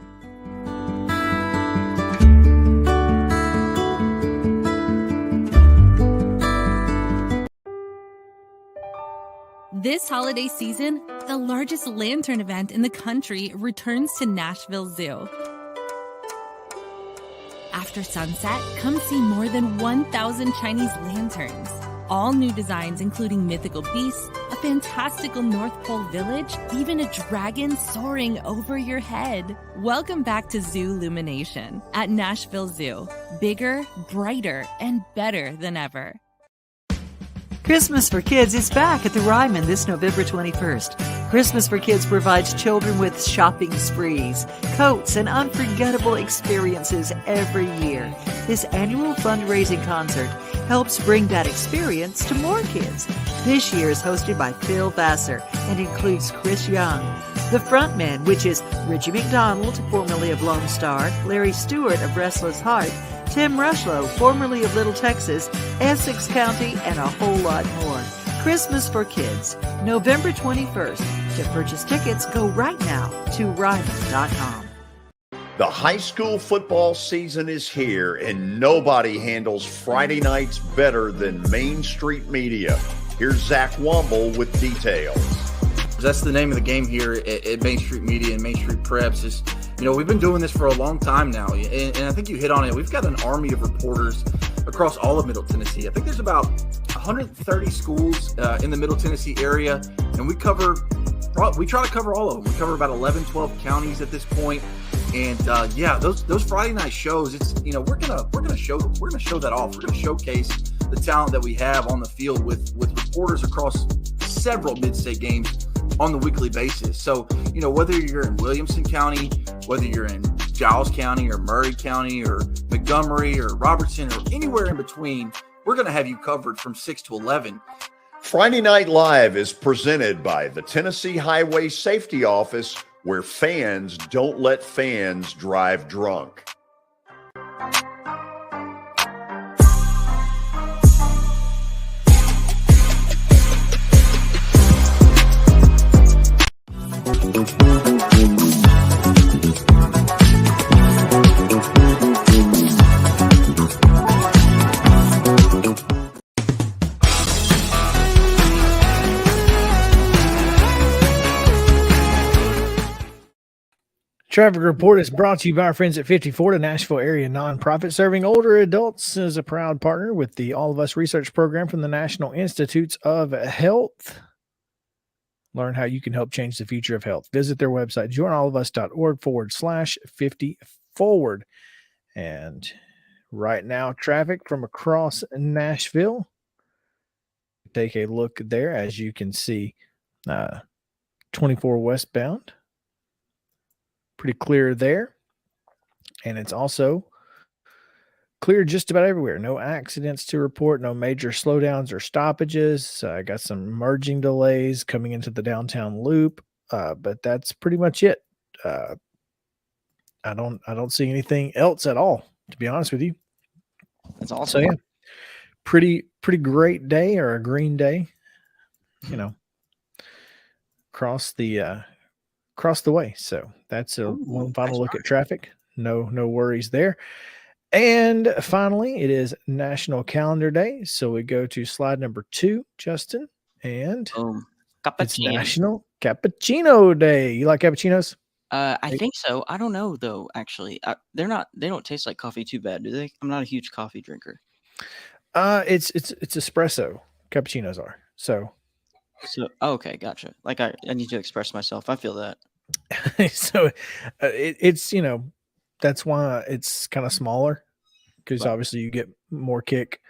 This holiday season, the largest lantern event in the country returns to Nashville Zoo. After sunset, come see more than 1,000 Chinese lanterns. All new designs including mythical beasts, a fantastical North Pole village, even a dragon soaring over your head. Welcome back to Zoo Illumination at Nashville Zoo. Bigger, brighter, and better than ever. Christmas for Kids is back at the Ryman this November 21st. Christmas for Kids provides children with shopping sprees, coats, and unforgettable experiences every year. This annual fundraising concert helps bring that experience to more kids. This year is hosted by Phil Vassar and includes Chris Young. The frontmen, which is Richie McDonald, formerly of Lone Star, Larry Stewart of Restless Heart, Tim Rushlow, formerly of Little Texas, Essex County, and a whole lot more. Christmas for Kids, November 21st. To purchase tickets, go right now to Ryman.com. The high school football season is here, and nobody handles Friday nights better than Main Street Media. Here's Zach Womble with details. That's the name of the game here at Main Street Media and Main Street Preps. Is, you know, we've been doing this for a long time now, and I think you hit on it. We've got an army of reporters across all of Middle Tennessee. I think there's about 130 schools in the Middle Tennessee area, and we try to cover all of them. We cover about 11, 12 counties at this point. And those Friday night shows, it's, you know, we're gonna show that off. We're gonna showcase the talent that we have on the field with reporters across several mid-state games on the weekly basis. So, you know, whether you're in Williamson County, whether you're in Giles County or Murray County or Montgomery or Robertson or anywhere in between, we're going to have you covered from 6 to 11. Friday Night Live is presented by the Tennessee Highway Safety Office, where fans don't let fans drive drunk. Traffic Report is brought to you by our friends at 54, the Nashville area nonprofit serving older adults, as a proud partner with the All of Us research program from the National Institutes of Health. Learn how you can help change the future of health. Visit their website, joinallofus.org/50forward. And right now, traffic from across Nashville. Take a look there, as you can see, 24 westbound. Pretty clear there. And it's also clear just about everywhere. No accidents to report, no major slowdowns or stoppages. I got some merging delays coming into the downtown loop, but that's pretty much it. I don't see anything else at all, to be honest with you. That's awesome. So yeah, pretty great day, or a green day, across the way. So that's one final look at traffic. No worries there. And finally, it is National Calendar Day. So we go to slide number 2, Justin, and it's National Cappuccino Day. You like cappuccinos? I think so. I don't know though. Actually, they don't taste like coffee too bad, do they? I'm not a huge coffee drinker. It's espresso. Cappuccinos are so. Okay, gotcha. Like I need to express myself. I feel that. So it's that's why it's kind of smaller, because obviously you get more kick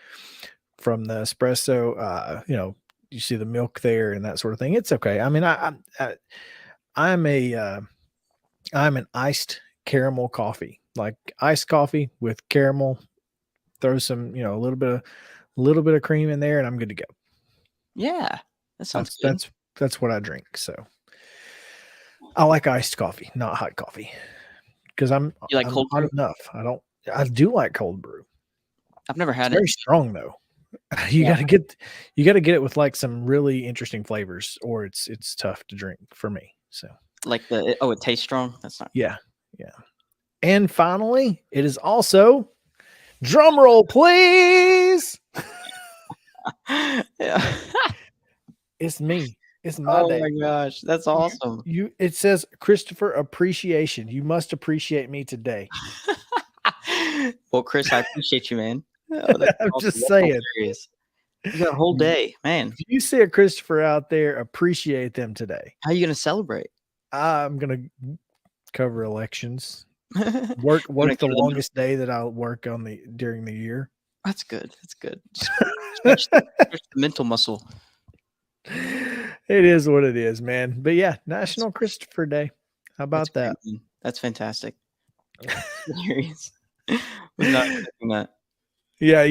from the espresso. You see the milk there and that sort of thing. It's okay. I mean, I'm an iced caramel coffee, like iced coffee with caramel. Throw some, a little bit of cream in there, and I'm good to go. Yeah, that sounds good. That's what I drink. So I like iced coffee, not hot coffee, because You like cold brew? enough. I do like cold brew. I've never had It's very it. strong though. You gotta get it with like some really interesting flavors, or it's tough to drink for me. So Like it tastes strong. That's not. yeah. And finally, it is also, drum roll, please. Yeah. It's me. It's my day. Oh my gosh, that's awesome. It says Christopher Appreciation. You must appreciate me today. Well, Chris, I appreciate you, man. I'm just saying. Hilarious. You got a whole day, man. If you see a Christopher out there, appreciate them today. How are you gonna celebrate? I'm gonna cover elections. Work the longest day that I'll work during the year. That's good. That's good. Stretch the mental muscle. It is what it is, man. But yeah, National Christopher Day. How about that? Great, that's fantastic. Hilarious. Was not expecting that. Yeah,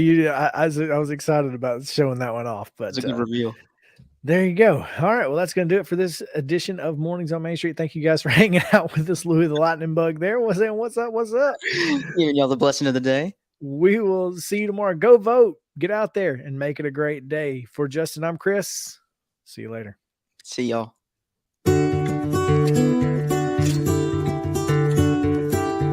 I was excited about showing that one off, but it's a good reveal. There you go. All right, well, that's going to do it for this edition of Mornings on Main Street. Thank you guys for hanging out with us, Louis the Lightning Bug. There, what's up? Giving y'all the blessing of the day. We will see you tomorrow. Go vote. Get out there and make it a great day. For Justin, I'm Chris. See you later. See y'all.